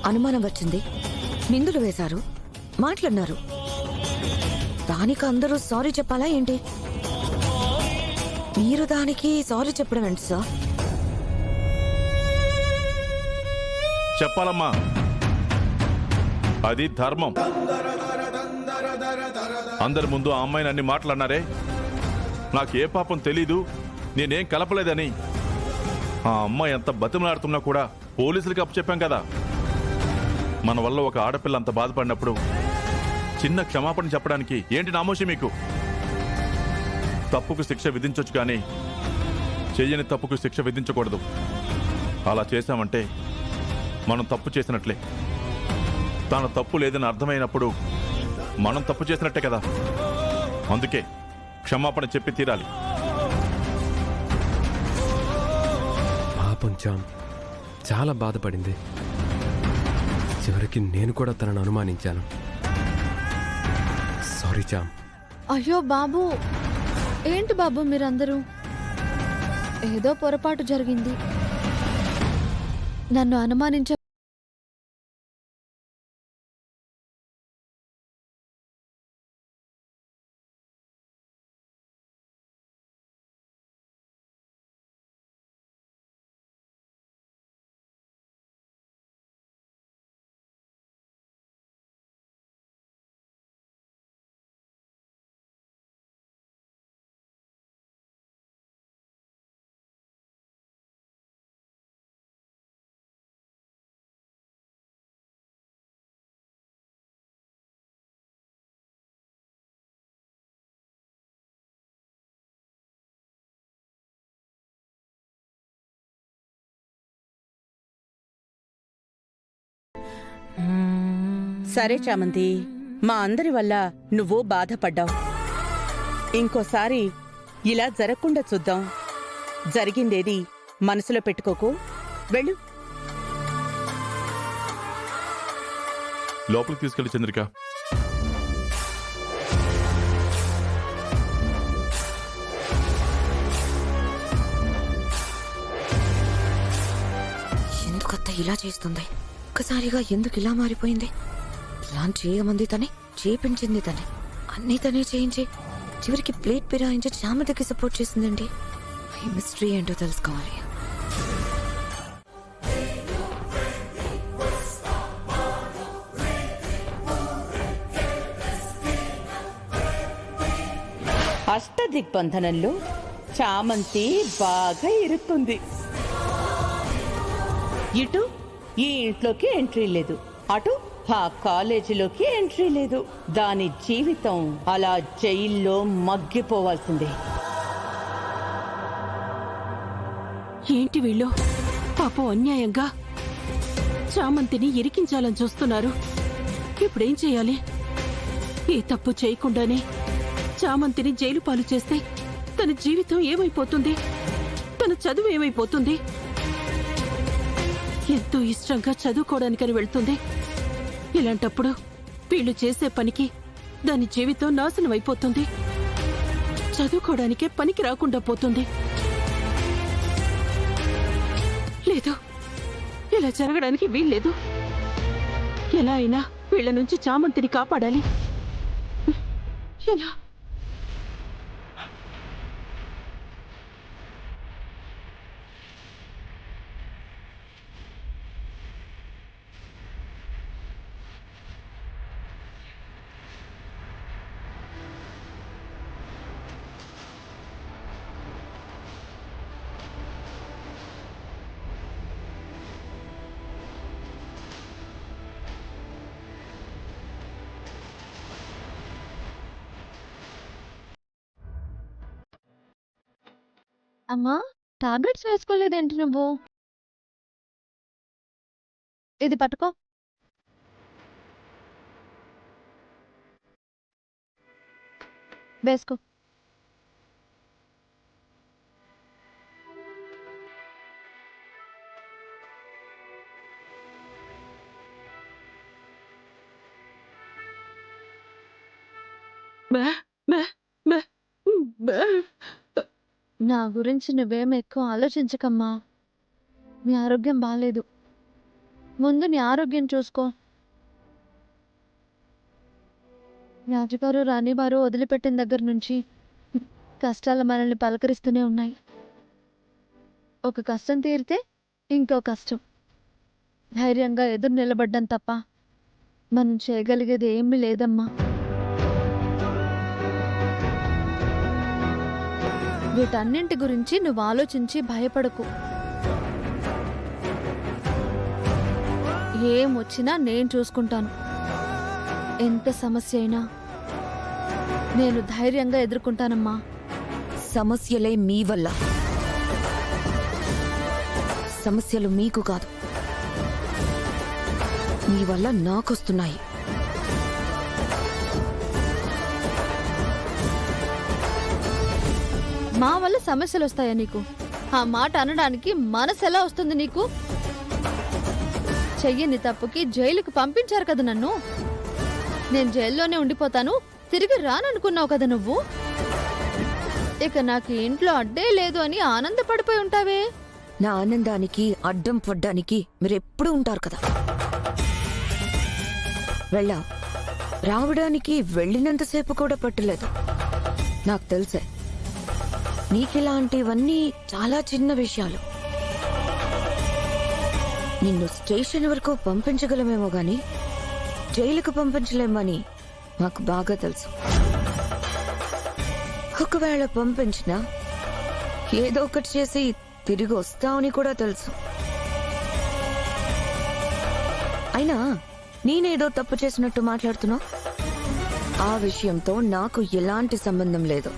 అనుమానం వచ్చింది, నిందులు వేశారు, మాట్లాడినారు. దానికి అందరూ సారీ చెప్పాలా ఏంటి? మీరు దానికి సారీ చెప్పడం ఏంటి సార్? చెప్పాలమ్మా, అది ధర్మం. అందరి ముందు ఆ అమ్మాయిని అన్ని మాట్లాడినారే, నాకే పాపం తెలీదు, నేనేం కలపలేదని. ఆ అమ్మాయి ఎంత బతిమలాడుతున్నా కూడా పోలీసులకి అప్పచెప్పాం కదా. మన వల్ల ఒక ఆడపిల్ల అంత బాధపడినప్పుడు చిన్న క్షమాపణ చెప్పడానికి ఏంటి నామోషి మీకు? తప్పుకు శిక్ష విధించొచ్చు కానీ చెయ్యని తప్పుకు శిక్ష విధించకూడదు. అలా చేశామంటే మనం తప్పు చేసినట్లే. తన తప్పు లేదని అర్థమైనప్పుడు మనం తప్పు చేసినట్టే కదా. అందుకే క్షమాపణ చెప్పి తీరాలి. పాపం చామ్ చాలా బాధపడింది. చివరికి నేను కూడా తనను అనుమానించాను. సారీ చామ్. అయ్యో బాబు, ఏంటి బాబు మీరందరూ? ఏదో పొరపాటు జరిగింది. నన్ను అనుమానించ సరే చామంతి, మా అందరి వల్ల నువ్వు బాధపడ్డావు. ఇంకోసారి ఇలా జరగకుండా చూద్దాం. జరిగిందేది మనసులో పెట్టుకోకు. వెళ్ళు. లోపలికి తీసుకెళ్ళి చంద్రిక. ఎందుకత్త ఇలా చేస్తుంది? ఒక్కసారిగా ఎందుకు ఇలా మారిపోయింది? ప్లాన్ చేయమంది తనే, చేపించింది తనే, అన్నీ తనే చేయించి చివరికి ప్లేట్ పిరాయించి చామతకి సపోర్ట్ చేసిందండి. ఈ మిస్టరీ ఏంటో తెలుసుకోవాలి. అష్టదిగ్బంధనంలో చామంతి బాగా ఇరుక్కుంది. ఇటు ఈ ఇంట్లోకి ఎంట్రీ లేదు, అటు ఆ కాలేజీలోకి ఎంట్రీ లేదు. దాని జీవితం అలా జైల్లో మగ్గిపోవాల్సిందే. ఏంటి వీళ్ళు పాపం అన్యాయంగా చామంతిని ఇరికించాలని చూస్తున్నారు. ఇప్పుడేం చేయాలి? ఏ తప్పు చేయకుండానే చామంతిని జైలు పాలు చేస్తే తన జీవితం ఏమైపోతుంది? తన చదువు ఏమైపోతుంది? ఎంతో ఇష్టంగా చదువుకోవడానికని వెళ్తుంది. ఇలాంటప్పుడు వీళ్ళు చేసే పనికి దాని జీవితం నాశనం అయిపోతుంది. చదువుకోవడానికే పనికి రాకుండా పోతుంది. లేదు, ఇలా జరగడానికి వీల్లేదు. ఎలా అయినా వీళ్ళ నుంచి చామంతిని కాపాడాలి. ఎలా? అమ్మా, టాబ్లెట్స్ వేసుకోలేదేంటి నువ్వు? ఇది పట్టుకో. వేసుకో. నా గురించి నువ్వేం ఎక్కువ ఆలోచించకమ్మా. మీ ఆరోగ్యం బాలేదు. ముందు నీ ఆరోగ్యం చూసుకో. రాజుగారు రాణివారు వదిలిపెట్టిన దగ్గర నుంచి కష్టాలు మనల్ని పలకరిస్తూనే ఉన్నాయి. ఒక కష్టం తీరితే ఇంకో కష్టం. ధైర్యంగా ఎదురు నిలబడ్డం తప్ప మనం చేయగలిగేది ఏమీ లేదమ్మా. వీటన్నింటి గురించి నువ్వు ఆలోచించి భయపడకు. ఏం వచ్చినా నేను చూసుకుంటాను. ఎంత సమస్య అయినా నేను ధైర్యంగా ఎదుర్కొంటానమ్మా. సమస్యలే మీ వల్ల, సమస్యలు మీకు కాదు, మీ వల్ల నాకొస్తున్నాయి. మా వల్ల సమస్యలు వస్తాయా నీకు? ఆ మాట అనడానికి మనసు ఎలా వస్తుంది నీకు? చెయ్యని తప్పుకి జైలుకి పంపించారు కదా నన్ను. నేను జైల్లోనే ఉండిపోతాను, తిరిగి రాననుకున్నావు కదా నువ్వు. ఇక నాకు ఇంట్లో అడ్డే లేదు అని ఆనందపడిపోయి ఉంటావే. నా ఆనందానికి అడ్డం పడ్డానికి మీరెప్పుడూ ఉంటారు కదా. వెళ్ళా రావడానికి వెళ్ళినంతసేపు కూడా పట్టలేదు. నాకు తెలుసే నీకిలాంటివన్నీ చాలా చిన్న విషయాలు. నిన్ను స్టేషన్ వరకు పంపించగలమేమో గాని జైలుకు పంపించలేమని నాకు బాగా తెలుసు. ఒకవేళ పంపించినా ఏదో ఒకటి చేసి తిరిగి వస్తావని కూడా తెలుసు. అయినా నేనేదో తప్పు చేసినట్టు మాట్లాడుతున్నావు. ఆ విషయంతో నాకు ఎలాంటి సంబంధం లేదు.